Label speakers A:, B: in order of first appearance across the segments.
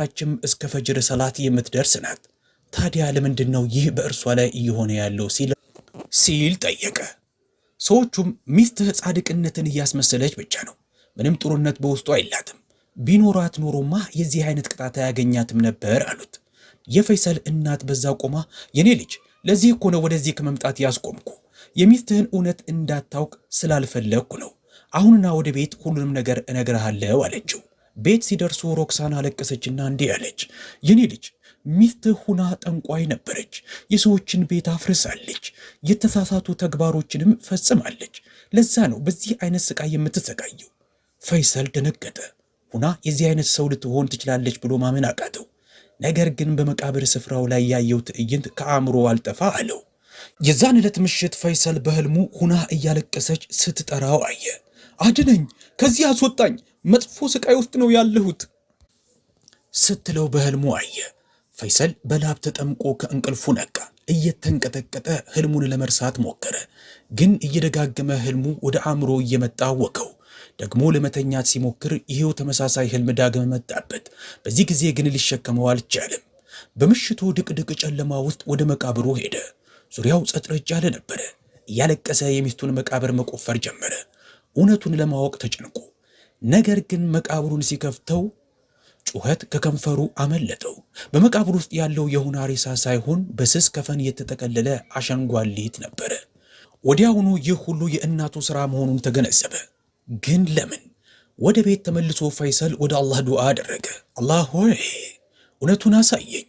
A: አችም እስከ ፈጅር ሰላት የምትደርስ ናት። ታዲያ ለምንድነው ይህ በእርሷ ላይ እየሆነ ያለው ሲል ጠየቀ። ሰዎቹም ሚስትህ ጻድቅነትን እያስመሰለች ብቻ ነው፣ ምንም ጥሩነት በውስጡ አይላትም፣ ቢኖራት ኖሮማ የዚህ አይነት ቅጣት አያገኛትም ነበር አሉት። የፈይሰል እናት በዛ ቆማ የኔ ልጅ ለዚህ እኮ ነው ወደዚህ ከመምጣት ያስቆምኩ፣ የሚስትህን እውነት እንዳታውቅ ስላልፈለግኩ ነው። አሁንና ወደ ቤት ሁሉንም ነገር እነግርሃለሁ አለችው። ቤት ሲደርሱ ሮክሳና አለቀሰችና እንዲህ አለች፣ የኔ ልጅ ሚስትህ ሁና ጠንቋይ ነበረች፣ የሰዎችን ቤት አፍርሳለች፣ የተሳሳቱ ተግባሮችንም ፈጽማለች። ለዛ ነው በዚህ አይነት ስቃይ የምትሰቃየው። ፈይሰል ደነገጠ። ሁና የዚህ አይነት ሰው ልትሆን ትችላለች ብሎ ማመን አቃተው። ነገር ግን በመቃብር ስፍራው ላይ ያየው ትዕይንት ከአእምሮ አልጠፋ አለው። የዛን ዕለት ምሽት ፈይሰል በህልሙ ሁና እያለቀሰች ስትጠራው አየ። አድነኝ፣ ከዚህ አስወጣኝ፣ መጥፎ ስቃይ ውስጥ ነው ያለሁት ስትለው በህልሙ አየ። ፈይሰል በላብ ተጠምቆ ከእንቅልፉ ነቃ። እየተንቀጠቀጠ ህልሙን ለመርሳት ሞከረ። ግን እየደጋገመ ህልሙ ወደ አእምሮ እየመጣ ወከው። ደግሞ ለመተኛት ሲሞክር ይሄው ተመሳሳይ ህልም ዳግም መጣበት። በዚህ ጊዜ ግን ሊሸከመው አልቻለም። በምሽቱ ድቅድቅ ጨለማ ውስጥ ወደ መቃብሩ ሄደ። ዙሪያው ጸጥ ረጭ ያለ ነበረ። እያለቀሰ የሚስቱን መቃብር መቆፈር ጀመረ፣ እውነቱን ለማወቅ ተጨንቆ። ነገር ግን መቃብሩን ሲከፍተው ጩኸት ከከንፈሩ አመለጠው። በመቃብር ውስጥ ያለው የሁና ሬሳ ሳይሆን በስስ ከፈን የተጠቀለለ አሸንጓሊት ነበረ። ወዲያውኑ ይህ ሁሉ የእናቱ ሥራ መሆኑን ተገነዘበ። ግን ለምን? ወደ ቤት ተመልሶ ፈይሰል ወደ አላህ ዱዓ አደረገ። አላህ ሆይ እውነቱን አሳየኝ፣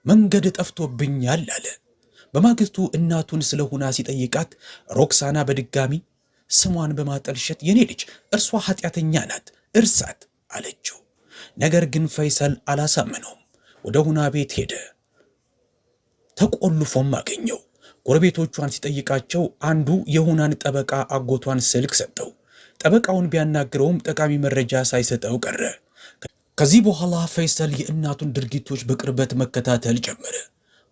A: መንገድ ጠፍቶብኛል አለ። በማግስቱ እናቱን ስለ ሁና ሲጠይቃት ሮክሳና በድጋሚ ስሟን በማጠልሸት የኔ ልጅ እርሷ ኃጢአተኛ ናት፣ እርሳት አለችው። ነገር ግን ፈይሰል አላሳመነውም። ወደ ሁና ቤት ሄደ። ተቆልፎም አገኘው። ጎረቤቶቿን ሲጠይቃቸው አንዱ የሁናን ጠበቃ አጎቷን ስልክ ሰጠው። ጠበቃውን ቢያናግረውም ጠቃሚ መረጃ ሳይሰጠው ቀረ። ከዚህ በኋላ ፈይሰል የእናቱን ድርጊቶች በቅርበት መከታተል ጀመረ።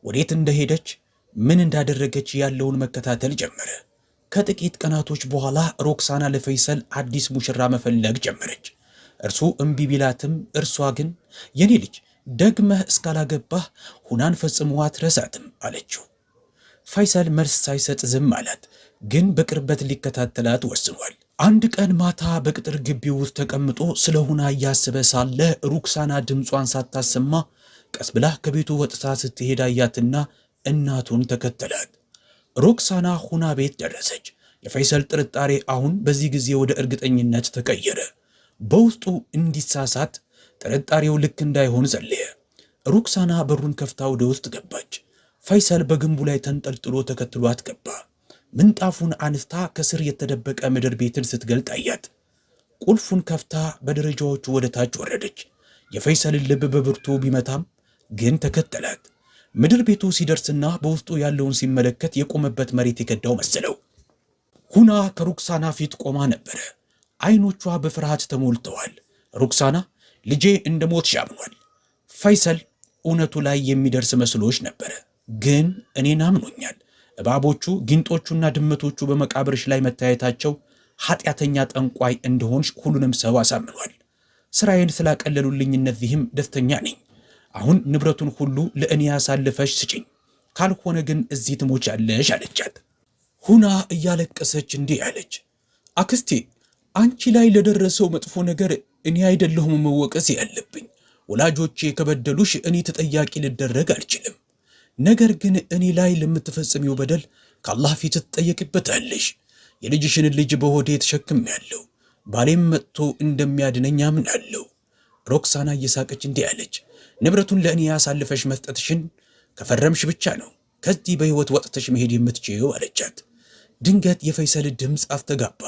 A: ወዴት እንደሄደች፣ ምን እንዳደረገች ያለውን መከታተል ጀመረ። ከጥቂት ቀናቶች በኋላ ሮክሳና ለፈይሰል አዲስ ሙሽራ መፈለግ ጀመረች። እርሱ እምቢ ቢላትም እርሷ ግን የኔ ልጅ ደግመህ እስካላገባህ ሁናን ፈጽሞ አትረሳትም አለችው። ፈይሰል መልስ ሳይሰጥ ዝም አላት። ግን በቅርበት ሊከታተላት ወስኗል። አንድ ቀን ማታ በቅጥር ግቢው ውስጥ ተቀምጦ ስለ ሁና እያሰበ ሳለ ሩክሳና ድምጿን ሳታሰማ ቀስ ብላ ከቤቱ ወጥታ ስትሄድ አያትና እናቱን ተከተላት። ሩክሳና ሁና ቤት ደረሰች። የፈይሰል ጥርጣሬ አሁን በዚህ ጊዜ ወደ እርግጠኝነት ተቀየረ። በውስጡ እንዲሳሳት ጥርጣሬው ልክ እንዳይሆን ጸለየ። ሩክሳና በሩን ከፍታ ወደ ውስጥ ገባች። ፈይሰል በግንቡ ላይ ተንጠልጥሎ ተከትሏት ገባ። ምንጣፉን አንስታ ከስር የተደበቀ ምድር ቤትን ስትገልጥ አያት። ቁልፉን ከፍታ በደረጃዎቹ ወደ ታች ወረደች። የፈይሰልን ልብ በብርቱ ቢመታም ግን ተከተላት። ምድር ቤቱ ሲደርስና በውስጡ ያለውን ሲመለከት የቆመበት መሬት የከዳው መሰለው። ሁና ከሩክሳና ፊት ቆማ ነበረ። አይኖቿ በፍርሃት ተሞልተዋል። ሩክሳና ልጄ እንደሞትሽ አምኗል። ፈይሰል እውነቱ ላይ የሚደርስ መስሎሽ ነበረ፣ ግን እኔን አምኖኛል። እባቦቹ፣ ጊንጦቹና ድመቶቹ በመቃብርሽ ላይ መታየታቸው ኃጢአተኛ ጠንቋይ እንደሆንሽ ሁሉንም ሰው አሳምኗል። ስራዬን ስላቀለሉልኝ እነዚህም ደስተኛ ነኝ። አሁን ንብረቱን ሁሉ ለእኔ ያሳልፈሽ ስጭኝ፣ ካልሆነ ግን እዚህ ትሞቻለሽ አለቻት። ሁና እያለቀሰች እንዲህ አለች፣ አክስቴ አንቺ ላይ ለደረሰው መጥፎ ነገር እኔ አይደለሁም መወቀስ ያለብኝ። ወላጆቼ ከበደሉሽ እኔ ተጠያቂ ልደረግ አልችልም። ነገር ግን እኔ ላይ ለምትፈጽሚው በደል ከአላህ ፊት ትጠየቅበታለሽ። የልጅሽን ልጅ በሆዴ ተሸክሜያለሁ። ባሌም መጥቶ እንደሚያድነኝ አምናለሁ። ሮክሳና እየሳቀች እንዲህ አለች፣ ንብረቱን ለእኔ ያሳልፈሽ መስጠትሽን ከፈረምሽ ብቻ ነው ከዚህ በሕይወት ወጥተሽ መሄድ የምትችይው አለቻት። ድንገት የፈይሰል ድምፅ አስተጋባ።